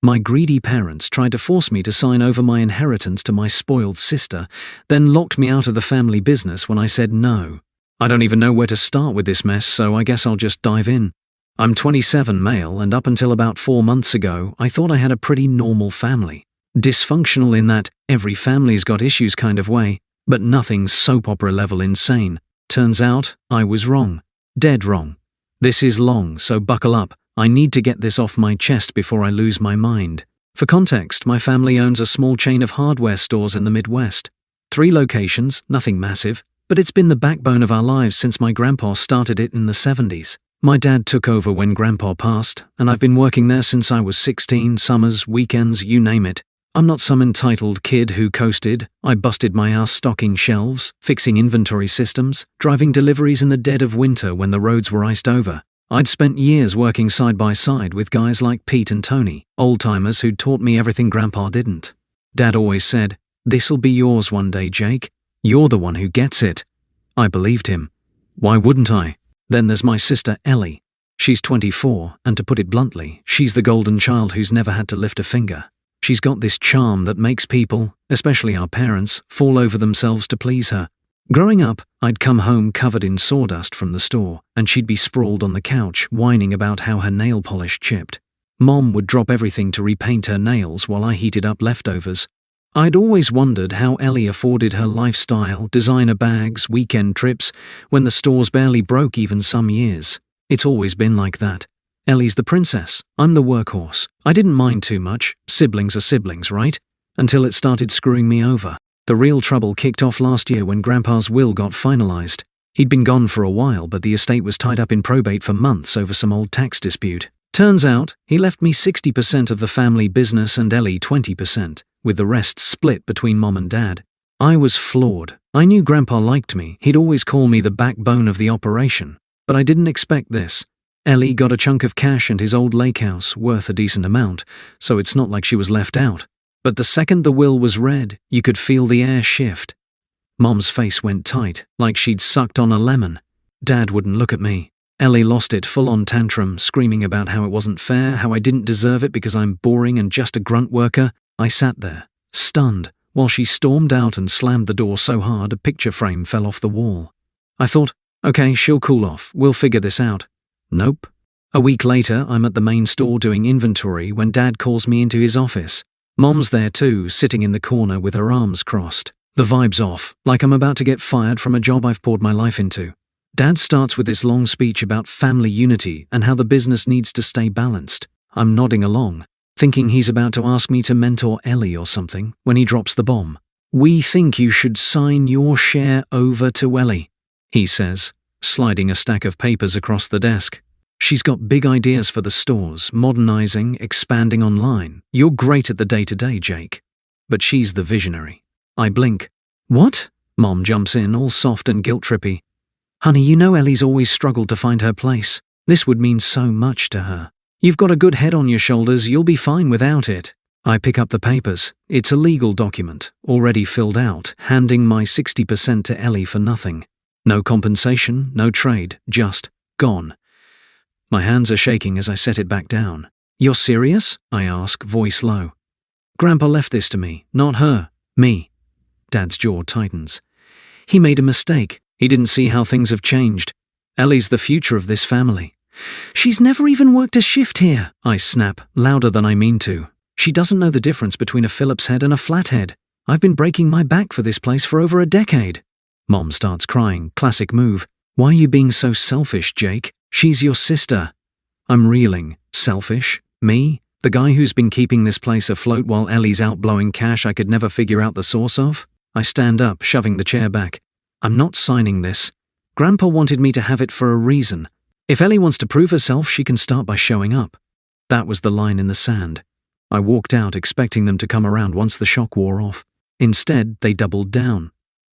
My greedy parents tried to force me to sign over my inheritance to my spoiled sister, then locked me out of the family business when I said no. I don't even know where to start with this mess, so I guess I'll just dive in. I'm 27, male, and up until about 4 months ago, I thought I had a pretty normal family. Dysfunctional in that every family's got issues kind of way, but nothing soap opera level insane. Turns out, I was wrong. Dead wrong. This is long, so buckle up. I need to get this off my chest before I lose my mind. For context, my family owns a small chain of hardware stores in the Midwest. 3 locations, nothing massive, but it's been the backbone of our lives since my grandpa started it in the 70s. My dad took over when grandpa passed, and I've been working there since I was 16, summers, weekends, you name it. I'm not some entitled kid who coasted. I busted my ass stocking shelves, fixing inventory systems, driving deliveries in the dead of winter when the roads were iced over. I'd spent years working side by side with guys like Pete and Tony, old-timers who'd taught me everything Grandpa didn't. Dad always said, "This'll be yours one day, Jake. You're the one who gets it." I believed him. Why wouldn't I? Then there's my sister Ellie. She's 24, and to put it bluntly, she's the golden child who's never had to lift a finger. She's got this charm that makes people, especially our parents, fall over themselves to please her. Growing up, I'd come home covered in sawdust from the store, and she'd be sprawled on the couch, whining about how her nail polish chipped. Mom would drop everything to repaint her nails while I heated up leftovers. I'd always wondered how Ellie afforded her lifestyle, designer bags, weekend trips, when the stores barely broke even some years. It's always been like that. Ellie's the princess, I'm the workhorse. I didn't mind too much, siblings are siblings, right? Until it started screwing me over. The real trouble kicked off last year when Grandpa's will got finalized. He'd been gone for a while, but the estate was tied up in probate for months over some old tax dispute. Turns out, he left me 60% of the family business and Ellie 20%, with the rest split between Mom and Dad. I was floored. I knew Grandpa liked me, he'd always call me the backbone of the operation. But I didn't expect this. Ellie got a chunk of cash and his old lake house, worth a decent amount, so it's not like she was left out. But the second the will was read, you could feel the air shift. Mom's face went tight, like she'd sucked on a lemon. Dad wouldn't look at me. Ellie lost it, full-on tantrum, screaming about how it wasn't fair, how I didn't deserve it because I'm boring and just a grunt worker. I sat there, stunned, while she stormed out and slammed the door so hard a picture frame fell off the wall. I thought, okay, she'll cool off, we'll figure this out. Nope. A week later, I'm at the main store doing inventory when Dad calls me into his office. Mom's there too, sitting in the corner with her arms crossed. The vibe's off, like I'm about to get fired from a job I've poured my life into. Dad starts with this long speech about family unity and how the business needs to stay balanced. I'm nodding along, thinking he's about to ask me to mentor Ellie or something, when he drops the bomb. "We think you should sign your share over to Ellie," he says, sliding a stack of papers across the desk. "She's got big ideas for the stores, modernizing, expanding online. You're great at the day-to-day, Jake. But she's the visionary." I blink. "What?" Mom jumps in, all soft and guilt-trippy. "Honey, you know Ellie's always struggled to find her place. This would mean so much to her. You've got a good head on your shoulders, you'll be fine without it." I pick up the papers. It's a legal document, already filled out, handing my 60% to Ellie for nothing. No compensation, no trade, just gone. My hands are shaking as I set it back down. "You're serious?" I ask, voice low. "Grandpa left this to me, not her. Me." Dad's jaw tightens. "He made a mistake. He didn't see how things have changed. Ellie's the future of this family." "She's never even worked a shift here," I snap, louder than I mean to. "She doesn't know the difference between a Phillips head and a flathead. I've been breaking my back for this place for over a decade." Mom starts crying, classic move. "Why are you being so selfish, Jake? She's your sister." I'm reeling. Selfish? Me? The guy who's been keeping this place afloat while Ellie's out blowing cash I could never figure out the source of? I stand up, shoving the chair back. "I'm not signing this. Grandpa wanted me to have it for a reason. If Ellie wants to prove herself, she can start by showing up." That was the line in the sand. I walked out expecting them to come around once the shock wore off. Instead, they doubled down.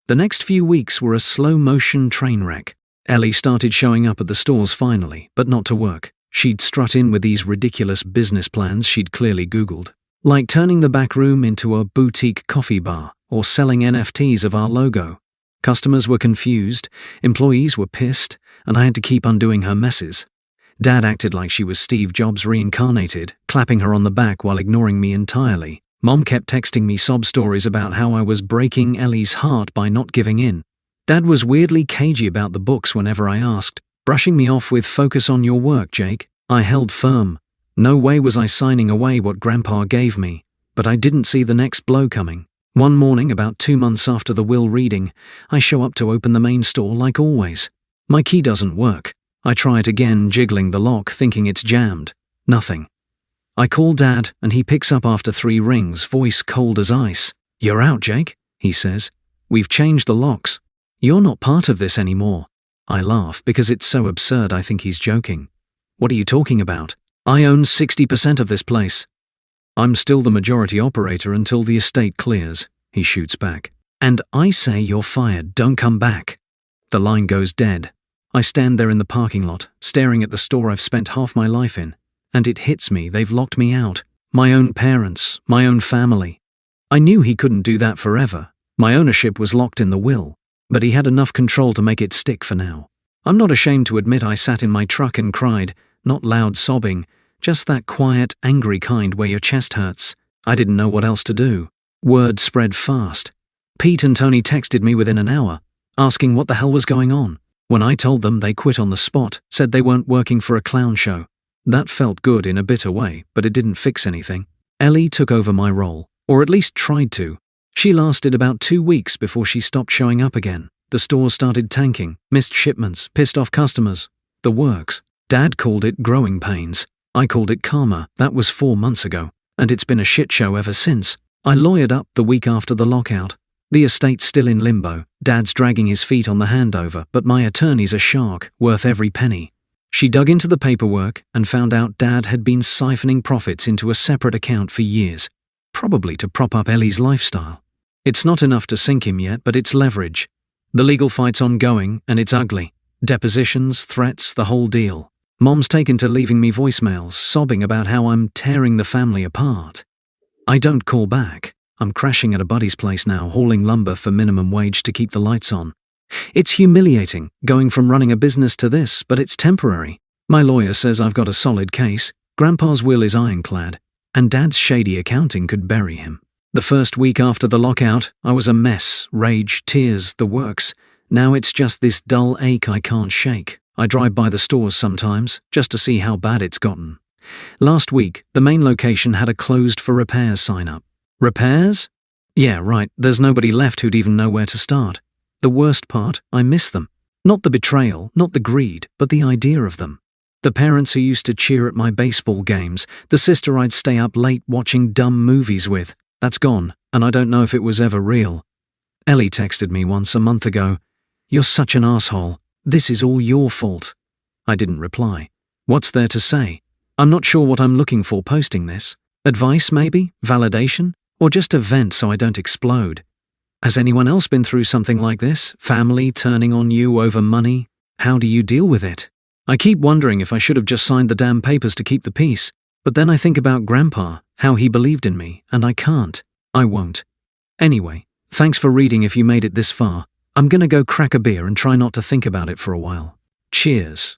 The next few weeks were a slow-motion train wreck. Ellie started showing up at the stores finally, but not to work. She'd strut in with these ridiculous business plans she'd clearly Googled, like turning the back room into a boutique coffee bar or selling NFTs of our logo. Customers were confused, employees were pissed, and I had to keep undoing her messes. Dad acted like she was Steve Jobs reincarnated, clapping her on the back while ignoring me entirely. Mom kept texting me sob stories about how I was breaking Ellie's heart by not giving in. Dad was weirdly cagey about the books whenever I asked, brushing me off with "Focus on your work, Jake." I held firm. No way was I signing away what Grandpa gave me, but I didn't see the next blow coming. One morning, about 2 months after the will reading, I show up to open the main store like always. My key doesn't work. I try it again, jiggling the lock, thinking it's jammed. Nothing. I call Dad, and he picks up after 3 rings, voice cold as ice. "You're out, Jake," he says. "We've changed the locks. You're not part of this anymore." I laugh because it's so absurd I think he's joking. "What are you talking about? I own 60% of this place." "I'm still the majority operator until the estate clears," he shoots back. "And I say you're fired, don't come back." The line goes dead. I stand there in the parking lot, staring at the store I've spent half my life in, and it hits me they've locked me out. My own parents, my own family. I knew he couldn't do that forever. My ownership was locked in the will, but he had enough control to make it stick for now. I'm not ashamed to admit I sat in my truck and cried, not loud sobbing, just that quiet, angry kind where your chest hurts. I didn't know what else to do. Word spread fast. Pete and Tony texted me within an hour, asking what the hell was going on. When I told them, they quit on the spot, said they weren't working for a clown show. That felt good in a bitter way, but it didn't fix anything. Ellie took over my role, or at least tried to. She lasted about 2 weeks before she stopped showing up again. The store started tanking, missed shipments, pissed off customers. The works. Dad called it growing pains. I called it karma. That was 4 months ago, and it's been a shit show ever since. I lawyered up the week after the lockout. The estate's still in limbo. Dad's dragging his feet on the handover, but my attorney's a shark, worth every penny. She dug into the paperwork and found out Dad had been siphoning profits into a separate account for years, probably to prop up Ellie's lifestyle. It's not enough to sink him yet, but it's leverage. The legal fight's ongoing, and it's ugly. Depositions, threats, the whole deal. Mom's taken to leaving me voicemails, sobbing about how I'm tearing the family apart. I don't call back. I'm crashing at a buddy's place now, hauling lumber for minimum wage to keep the lights on. It's humiliating, going from running a business to this, but it's temporary. My lawyer says I've got a solid case. Grandpa's will is ironclad, and Dad's shady accounting could bury him. The first week after the lockout, I was a mess, rage, tears, the works. Now it's just this dull ache I can't shake. I drive by the stores sometimes, just to see how bad it's gotten. Last week, the main location had a closed for repairs sign up. Repairs? Yeah, right, there's nobody left who'd even know where to start. The worst part, I miss them. Not the betrayal, not the greed, but the idea of them. The parents who used to cheer at my baseball games, the sister I'd stay up late watching dumb movies with, that's gone, and I don't know if it was ever real. Ellie texted me once a month ago, "You're such an asshole. This is all your fault." I didn't reply. What's there to say? I'm not sure what I'm looking for posting this. Advice maybe? Validation? Or just a vent so I don't explode? Has anyone else been through something like this? Family turning on you over money? How do you deal with it? I keep wondering if I should have just signed the damn papers to keep the peace, but then I think about Grandpa, how he believed in me, and I can't. I won't. Anyway, thanks for reading if you made it this far. I'm gonna go crack a beer and try not to think about it for a while. Cheers.